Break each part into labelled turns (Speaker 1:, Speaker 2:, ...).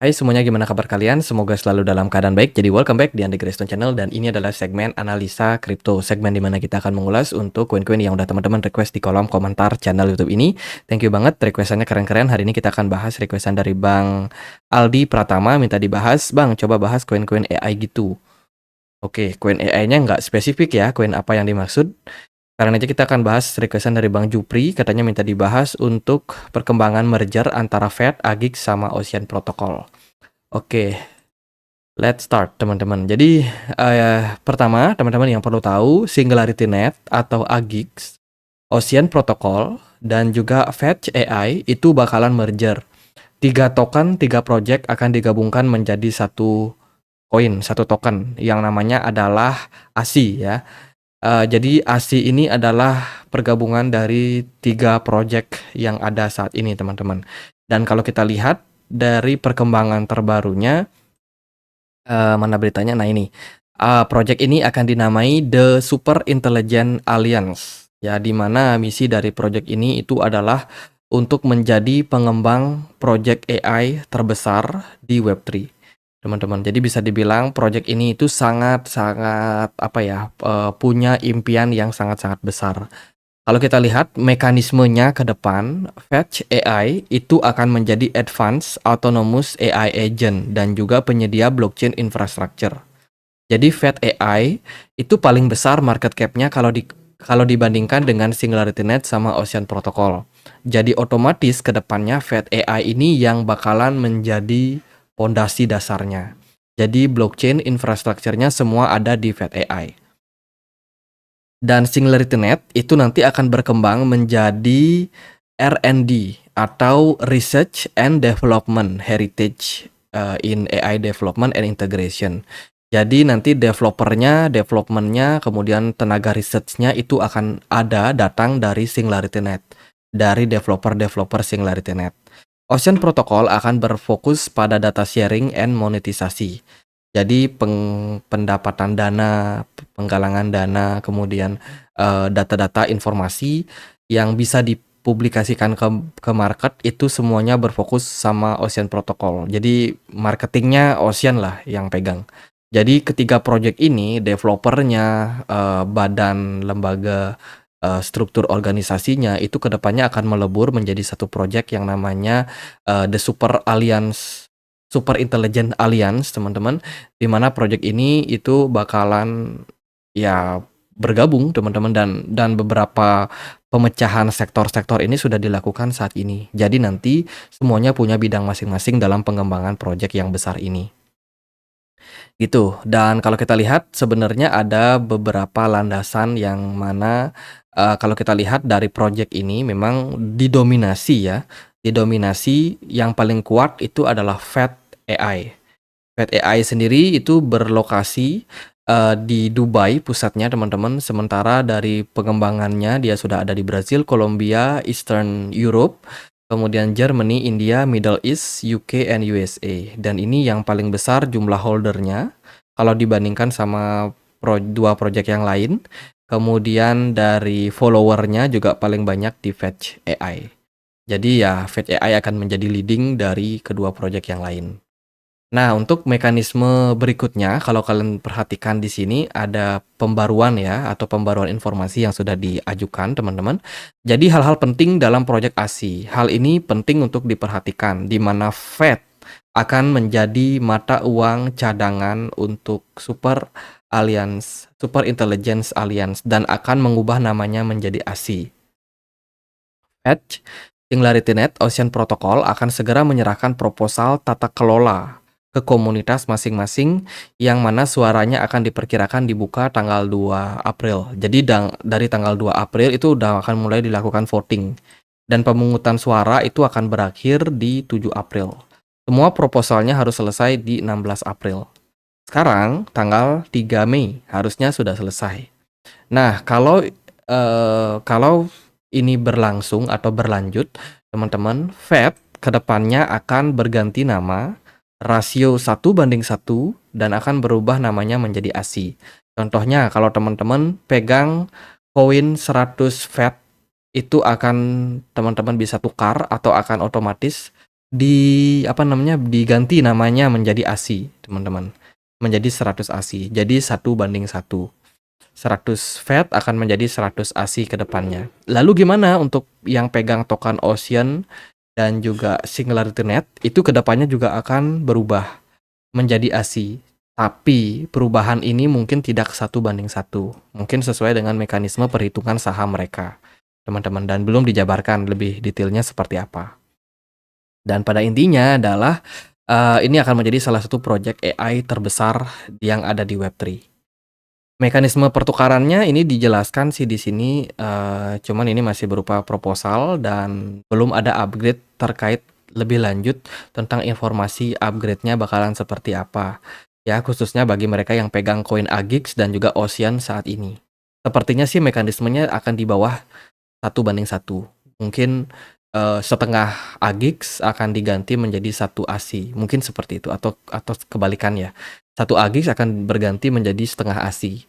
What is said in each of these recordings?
Speaker 1: Hai semuanya, gimana kabar kalian? Semoga selalu dalam keadaan baik. Jadi welcome back di Andi Grace Channel dan ini adalah segmen analisa kripto, segmen di mana kita akan mengulas untuk koin-koin yang udah teman-teman request di kolom komentar channel YouTube ini. Thank you banget, requestannya keren-keren. Hari ini kita akan bahas requestan dari Bang Aldi Pratama, minta dibahas, Bang, coba bahas koin-koin AI gitu. Oke, koin AI-nya nggak spesifik ya, koin apa yang dimaksud. Sekarang aja kita akan bahas requestan dari Bang Jupri, katanya minta dibahas untuk perkembangan merger antara Fed, Agix, sama Ocean Protocol. Oke, let's start teman-teman. Jadi pertama teman-teman yang perlu tahu, Singularity Net atau Agix, Ocean Protocol, dan juga Fetch AI itu bakalan merger. 3 token, 3 project akan digabungkan menjadi satu koin, satu token yang namanya adalah ASI ya. Jadi ASI ini adalah pergabungan dari 3 project yang ada saat ini teman-teman. Dan kalau kita lihat dari perkembangan terbarunya, mana beritanya? Nah ini, project ini akan dinamai The Super Intelligent Alliance, ya, di mana misi dari project ini itu adalah untuk menjadi pengembang project AI terbesar di Web3, teman-teman. Jadi bisa dibilang project ini itu sangat-sangat, apa ya, punya impian yang sangat-sangat besar. Kalau kita lihat mekanismenya ke depan, Fetch AI itu akan menjadi Advanced Autonomous AI Agent dan juga penyedia blockchain infrastructure. Jadi Fetch AI itu paling besar market cap-nya kalau dibandingkan dengan Singularity Net sama Ocean Protocol. Jadi otomatis ke depannya Fetch AI ini yang bakalan menjadi pondasi dasarnya. Jadi blockchain infrastructure-nya semua ada di Fetch AI. Dan Singularity Net itu nanti akan berkembang menjadi R&D atau Research and Development Heritage in AI Development and Integration. Jadi nanti developmentnya, kemudian tenaga research-nya itu akan datang dari Singularity Net, dari developer Singularity Net. Ocean Protocol akan berfokus pada data sharing and monetisasi. Jadi pendapatan dana, penggalangan dana, kemudian data-data informasi yang bisa dipublikasikan ke market itu semuanya berfokus sama Ocean Protocol. Jadi marketingnya Ocean lah yang pegang. Jadi ketiga project ini developernya, badan, lembaga, struktur organisasinya itu kedepannya akan melebur menjadi satu project yang namanya The Super Intelligent Alliance, teman-teman, di mana project ini itu bakalan ya bergabung teman-teman, dan beberapa pemecahan sektor-sektor ini sudah dilakukan saat ini. Jadi nanti semuanya punya bidang masing-masing dalam pengembangan project yang besar ini. Gitu. Dan kalau kita lihat sebenarnya ada beberapa landasan yang mana kalau kita lihat dari project ini memang didominasi yang paling kuat itu adalah Fetch AI. Fetch AI sendiri itu berlokasi di Dubai pusatnya teman-teman, sementara dari pengembangannya dia sudah ada di Brazil, Kolombia, Eastern Europe, kemudian Germany, India, Middle East, UK, and USA. Dan ini yang paling besar jumlah holdernya kalau dibandingkan sama dua project yang lain. Kemudian dari followernya juga paling banyak di Fetch AI. Jadi ya Fetch AI akan menjadi leading dari kedua project yang lain. Nah, untuk mekanisme berikutnya, kalau kalian perhatikan di sini ada pembaruan ya, atau pembaruan informasi yang sudah diajukan, teman-teman. Jadi hal-hal penting dalam proyek ASI. Hal ini penting untuk diperhatikan, di mana Fed akan menjadi mata uang cadangan untuk Super Intelligence Alliance, dan akan mengubah namanya menjadi ASI. Fed, Singularity Net, Ocean Protocol akan segera menyerahkan proposal tata kelola ke komunitas masing-masing, yang mana suaranya akan diperkirakan dibuka tanggal 2 April. Jadi dari tanggal 2 April itu udah akan mulai dilakukan voting. Dan pemungutan suara itu akan berakhir di 7 April. Semua proposalnya harus selesai di 16 April. Sekarang tanggal 3 Mei harusnya sudah selesai. Nah, kalau ini berlangsung atau berlanjut, teman-teman, Fed kedepannya akan berganti nama, rasio 1:1, dan akan berubah namanya menjadi ASI. Contohnya kalau teman-teman pegang koin 100 Fed itu akan teman-teman bisa tukar atau akan otomatis diganti namanya menjadi ASI, teman-teman. Menjadi 100 ASI. Jadi 1:1. 100 Fed akan menjadi 100 ASI ke depannya. Lalu gimana untuk yang pegang token Ocean dan juga Singularity Net? Itu ke depannya juga akan berubah menjadi ASI. Tapi perubahan ini mungkin tidak 1:1. Mungkin sesuai dengan mekanisme perhitungan saham mereka, teman-teman, dan belum dijabarkan lebih detailnya seperti apa. Dan pada intinya adalah ini akan menjadi salah satu proyek AI terbesar yang ada di Web3. Mekanisme pertukarannya ini dijelaskan sih di sini, cuman ini masih berupa proposal dan belum ada upgrade terkait lebih lanjut tentang informasi upgrade-nya bakalan seperti apa. Ya, khususnya bagi mereka yang pegang koin AGIX dan juga Ocean saat ini. Sepertinya sih mekanismenya akan di bawah 1:1. Mungkin setengah AGIX akan diganti menjadi 1 ASI. Mungkin seperti itu atau kebalikannya. 1 AGIX akan berganti menjadi setengah ASI.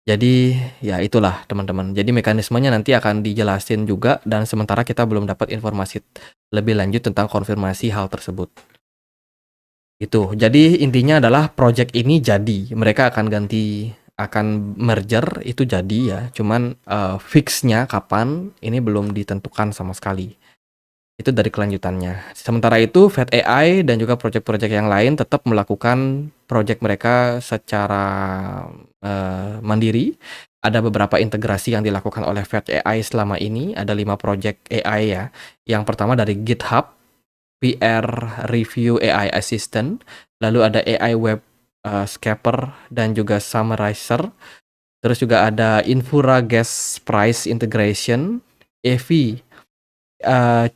Speaker 1: Jadi ya itulah teman-teman. Jadi mekanismenya nanti akan dijelasin juga dan sementara kita belum dapat informasi lebih lanjut tentang konfirmasi hal tersebut. Itu. Jadi intinya adalah project ini jadi, mereka akan merger itu jadi ya. Cuman fix-nya kapan ini belum ditentukan sama sekali. Itu dari kelanjutannya. Sementara itu Fed AI dan juga project-project yang lain tetap melakukan project mereka secara mandiri. Ada beberapa integrasi yang dilakukan oleh Fed AI selama ini. Ada 5 project AI ya. Yang pertama dari GitHub, PR Review AI Assistant, lalu ada AI Web Scraper dan juga Summarizer. Terus juga ada Infura Gas Price Integration, EV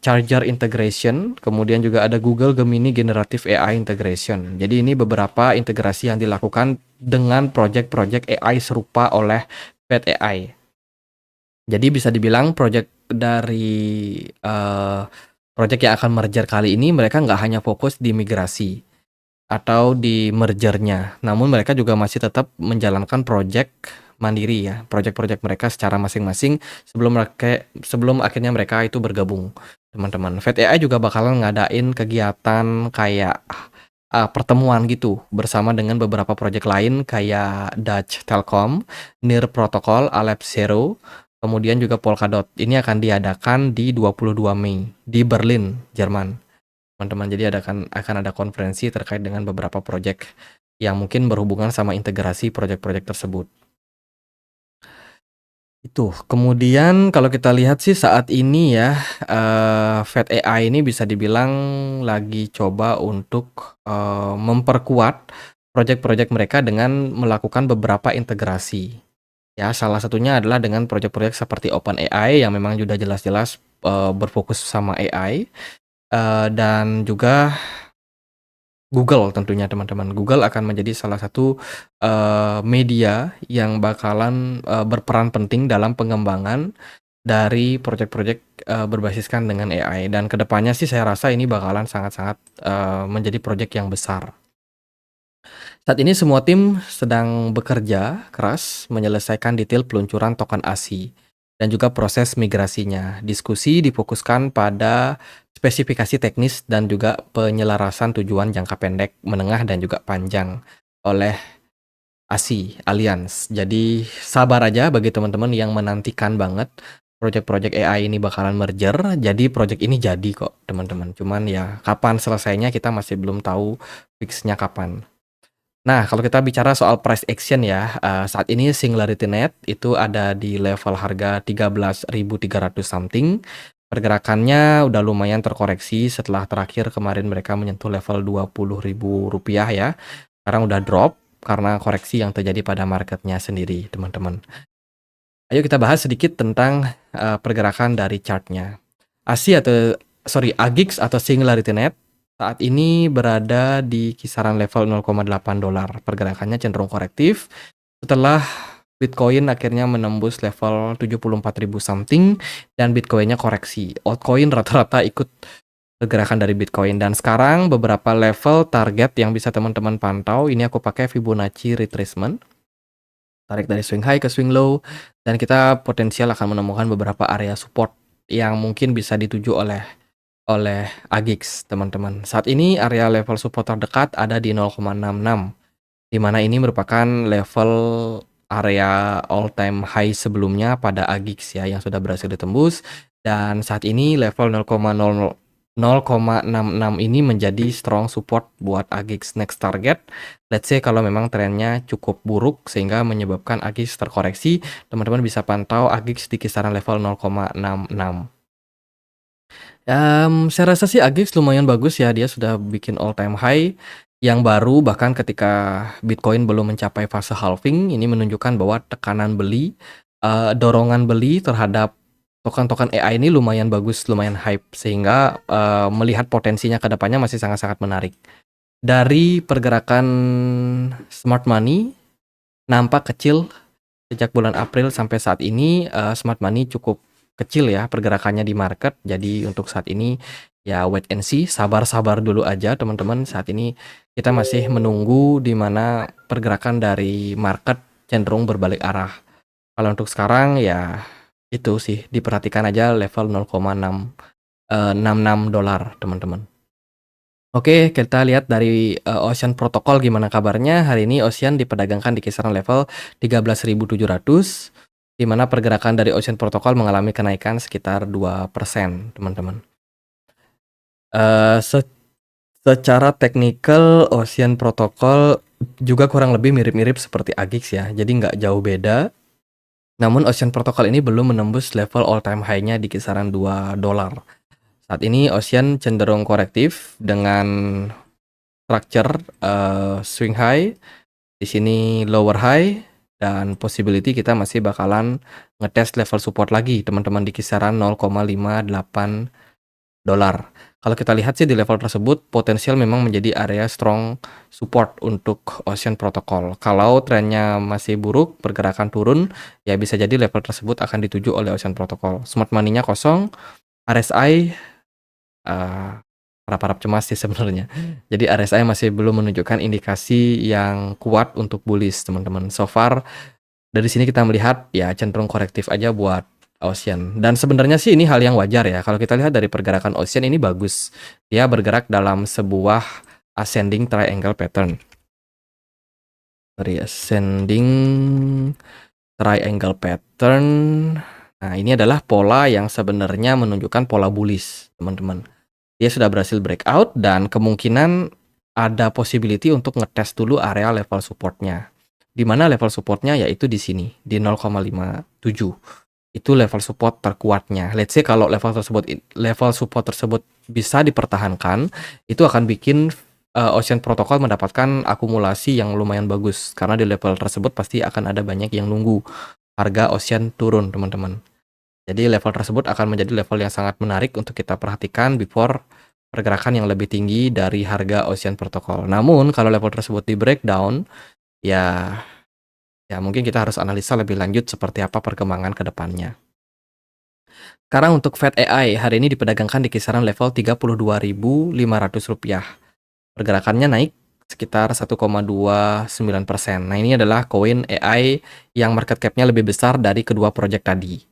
Speaker 1: Charger Integration, kemudian juga ada Google Gemini Generative AI Integration. Jadi ini beberapa integrasi yang dilakukan dengan project-project AI serupa oleh Fed AI. Jadi bisa dibilang project yang akan merger kali ini mereka nggak hanya fokus di migrasi atau di mergernya, namun mereka juga masih tetap menjalankan project mandiri ya, project-project mereka secara masing-masing sebelum akhirnya mereka itu bergabung, teman-teman. Fed AI juga bakalan ngadain kegiatan kayak pertemuan gitu bersama dengan beberapa project lain kayak Dutch Telkom, Near Protocol, Aleph Zero, kemudian juga Polkadot. Ini akan diadakan di 22 Mei di Berlin, Jerman. Teman-teman, jadi akan ada konferensi terkait dengan beberapa project yang mungkin berhubungan sama integrasi project-project tersebut. Itu. Kemudian kalau kita lihat sih saat ini ya, Fed AI ini bisa dibilang lagi coba untuk memperkuat project-project mereka dengan melakukan beberapa integrasi. Ya, salah satunya adalah dengan project-project seperti OpenAI yang memang sudah jelas-jelas berfokus sama AI. Dan juga Google tentunya teman-teman. Google akan menjadi salah satu media yang bakalan berperan penting dalam pengembangan dari project-project berbasiskan dengan AI. Dan kedepannya sih saya rasa ini bakalan sangat-sangat menjadi project yang besar. Saat ini semua tim sedang bekerja keras menyelesaikan detail peluncuran token ASI dan juga proses migrasinya. Diskusi difokuskan pada spesifikasi teknis dan juga penyelarasan tujuan jangka pendek, menengah, dan juga panjang oleh ASI, Alliance. Jadi sabar aja bagi teman-teman yang menantikan banget project-project AI ini bakalan merger. Jadi project ini jadi kok teman-teman. Cuman ya kapan selesainya kita masih belum tahu fixnya kapan. Nah, kalau kita bicara soal price action ya, saat ini Singularity Net itu ada di level harga 13.300 something. Pergerakannya udah lumayan terkoreksi setelah terakhir kemarin mereka menyentuh level Rp20.000 ya. Sekarang udah drop karena koreksi yang terjadi pada marketnya sendiri, teman-teman. Ayo kita bahas sedikit tentang pergerakan dari chartnya. AGIX atau Singularity Net saat ini berada di kisaran level $0.8. Pergerakannya cenderung korektif setelah Bitcoin akhirnya menembus level 74.000 something dan Bitcoinnya koreksi. Altcoin rata-rata ikut pergerakan dari Bitcoin dan sekarang beberapa level target yang bisa teman-teman pantau. Ini aku pakai Fibonacci retracement. Tarik dari swing high ke swing low dan kita potensial akan menemukan beberapa area support yang mungkin bisa dituju oleh oleh AGIX, teman-teman. Saat ini area level support terdekat ada di 0,66, di mana ini merupakan level area all time high sebelumnya pada AGIX ya, yang sudah berhasil ditembus, dan saat ini level 0,66 ini menjadi strong support buat AGIX next target. Let's say kalau memang trennya cukup buruk sehingga menyebabkan AGIX terkoreksi, teman-teman bisa pantau AGIX di kisaran level 0,66. Saya rasa sih AGIX lumayan bagus ya, dia sudah bikin all time high yang baru, bahkan ketika Bitcoin belum mencapai fase halving, ini menunjukkan bahwa tekanan beli, dorongan beli terhadap token-token AI ini lumayan bagus, lumayan hype, sehingga melihat potensinya ke depannya masih sangat-sangat menarik. Dari pergerakan smart money, nampak kecil sejak bulan April sampai saat ini. Smart money cukup kecil ya pergerakannya di market. Jadi untuk saat ini ya wait and see, sabar-sabar dulu aja teman-teman. Saat ini kita masih menunggu di mana pergerakan dari market cenderung berbalik arah. Kalau untuk sekarang ya itu sih, diperhatikan aja level 0,66 dolar teman-teman. Oke, kita lihat dari Ocean Protocol gimana kabarnya. Hari ini Ocean diperdagangkan di kisaran level 13.700, di mana pergerakan dari Ocean Protocol mengalami kenaikan sekitar 2%, teman-teman. Secara teknikal, Ocean Protocol juga kurang lebih mirip-mirip seperti AGIX ya, jadi nggak jauh beda. Namun Ocean Protocol ini belum menembus level all time high-nya di kisaran 2 dolar. Saat ini Ocean cenderung korektif dengan structure swing high, di sini lower high, dan possibility kita masih bakalan ngetes level support lagi teman-teman di kisaran 0,58 dolar. Kalau kita lihat sih di level tersebut potensial memang menjadi area strong support untuk Ocean Protocol. Kalau trennya masih buruk, pergerakan turun, ya bisa jadi level tersebut akan dituju oleh Ocean Protocol. Smart money-nya kosong, RSI harap-harap cemas sih sebenarnya. Jadi RSI masih belum menunjukkan indikasi yang kuat untuk bullish, teman-teman. So far dari sini kita melihat ya cenderung korektif aja buat Ocean. Dan sebenarnya sih ini hal yang wajar ya. Kalau kita lihat dari pergerakan Ocean ini bagus. Dia bergerak dalam sebuah ascending triangle pattern. Dari ascending triangle pattern. Nah, ini adalah pola yang sebenarnya menunjukkan pola bullish, teman-teman. Dia sudah berhasil breakout dan kemungkinan ada possibility untuk ngetes dulu area level supportnya. Di mana level supportnya yaitu di sini, di 0,57. Itu level support terkuatnya. Let's say kalau level support tersebut bisa dipertahankan, itu akan bikin Ocean Protocol mendapatkan akumulasi yang lumayan bagus, karena di level tersebut pasti akan ada banyak yang nunggu harga Ocean turun, teman-teman. Jadi level tersebut akan menjadi level yang sangat menarik untuk kita perhatikan before pergerakan yang lebih tinggi dari harga Ocean Protocol. Namun kalau level tersebut di breakdown, ya mungkin kita harus analisa lebih lanjut seperti apa perkembangan ke depannya. Sekarang untuk Fed AI hari ini diperdagangkan di kisaran level Rp32.500. Pergerakannya naik sekitar 1,29%. Nah, ini adalah koin AI yang market cap-nya lebih besar dari kedua proyek tadi.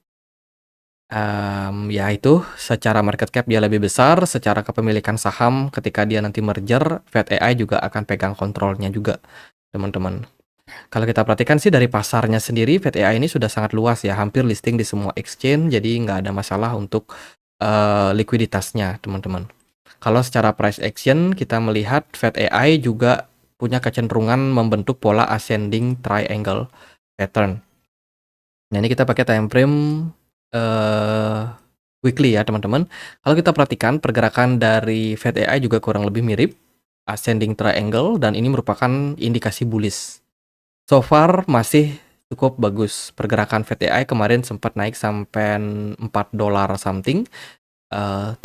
Speaker 1: Ya itu, secara market cap dia lebih besar, secara kepemilikan saham ketika dia nanti merger, Fed AI juga akan pegang kontrolnya juga, teman-teman. Kalau kita perhatikan sih dari pasarnya sendiri, Fed AI ini sudah sangat luas ya, hampir listing di semua exchange, jadi nggak ada masalah untuk likuiditasnya, teman-teman. Kalau secara price action, kita melihat Fed AI juga punya kecenderungan membentuk pola ascending triangle pattern. Nah, ini kita pakai time frame weekly ya teman-teman. Kalau kita perhatikan pergerakan dari Fed AI juga kurang lebih mirip, ascending triangle, dan ini merupakan indikasi bullish. So far masih cukup bagus. Pergerakan Fed AI kemarin sempat naik sampai 4 dolar something, 3,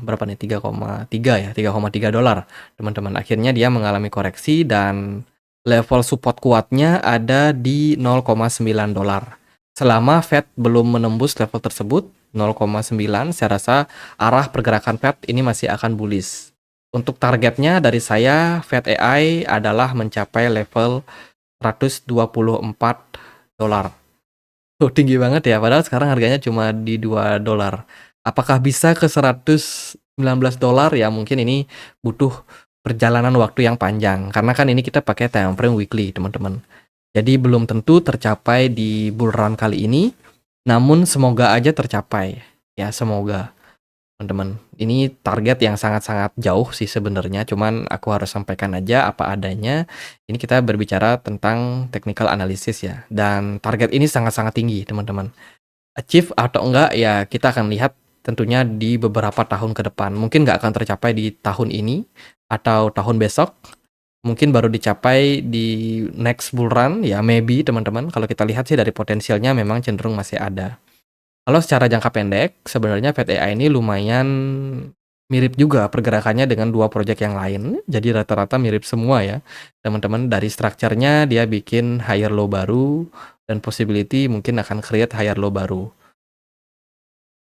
Speaker 1: berapa nih? 3,3 ya, 3,3 dolar teman-teman. Akhirnya dia mengalami koreksi dan level support kuatnya ada di 0,9 dolar. Selama Fed belum menembus level tersebut 0,9, saya rasa arah pergerakan Fed ini masih akan bullish. Untuk targetnya dari saya, Fed AI adalah mencapai level 124 dolar. Tinggi banget ya, padahal sekarang harganya cuma di 2 dolar. Apakah bisa ke $119? Ya mungkin ini butuh perjalanan waktu yang panjang, karena kan ini kita pakai time frame weekly, teman-teman. Jadi belum tentu tercapai di bull run kali ini, namun semoga aja tercapai. Ya, semoga, teman-teman. Ini target yang sangat-sangat jauh sih sebenarnya, cuman aku harus sampaikan aja apa adanya. Ini kita berbicara tentang technical analysis ya, dan target ini sangat-sangat tinggi, teman-teman. Achieve atau enggak ya kita akan lihat tentunya di beberapa tahun ke depan. Mungkin nggak akan tercapai di tahun ini atau tahun besok. Mungkin baru dicapai di next bull run ya maybe teman-teman. Kalau kita lihat sih dari potensialnya memang cenderung masih ada. Kalau secara jangka pendek sebenarnya FatAI ini lumayan mirip juga pergerakannya dengan dua project yang lain. Jadi rata-rata mirip semua ya. Teman-teman dari structure-nya dia bikin higher low baru dan possibility mungkin akan create higher low baru.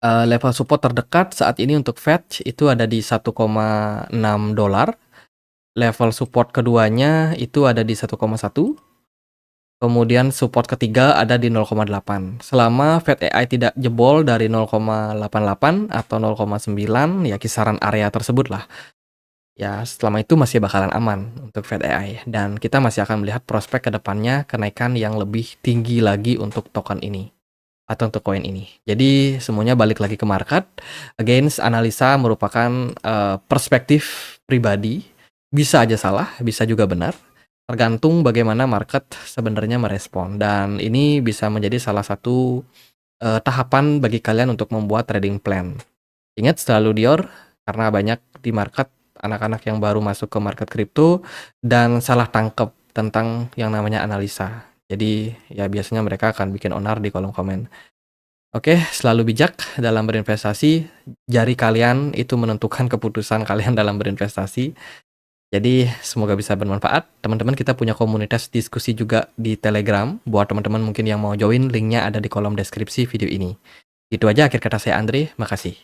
Speaker 1: Level support terdekat saat ini untuk Fetch itu ada di $1,6. Level support keduanya itu ada di 1,1. Kemudian support ketiga ada di 0,8. Selama FatAI tidak jebol dari 0,88 atau 0,9 ya kisaran area tersebut lah. Ya selama itu masih bakalan aman untuk FatAI dan kita masih akan melihat prospek ke depannya kenaikan yang lebih tinggi lagi untuk token ini. Atau untuk koin ini. Jadi semuanya balik lagi ke market. Again, analisa merupakan perspektif pribadi. Bisa aja salah, bisa juga benar. Tergantung bagaimana market sebenarnya merespon. Dan ini bisa menjadi salah satu tahapan bagi kalian untuk membuat trading plan. Ingat selalu Dior, karena banyak di market anak-anak yang baru masuk ke market kripto dan salah tangkep tentang yang namanya analisa. Jadi ya biasanya mereka akan bikin onar di kolom komen. Oke, selalu bijak dalam berinvestasi. Jari kalian itu menentukan keputusan kalian dalam berinvestasi. Jadi semoga bisa bermanfaat. Teman-teman kita punya komunitas diskusi juga di Telegram. Buat teman-teman mungkin yang mau join, linknya ada di kolom deskripsi video ini. Itu aja akhir kata saya Andre, makasih.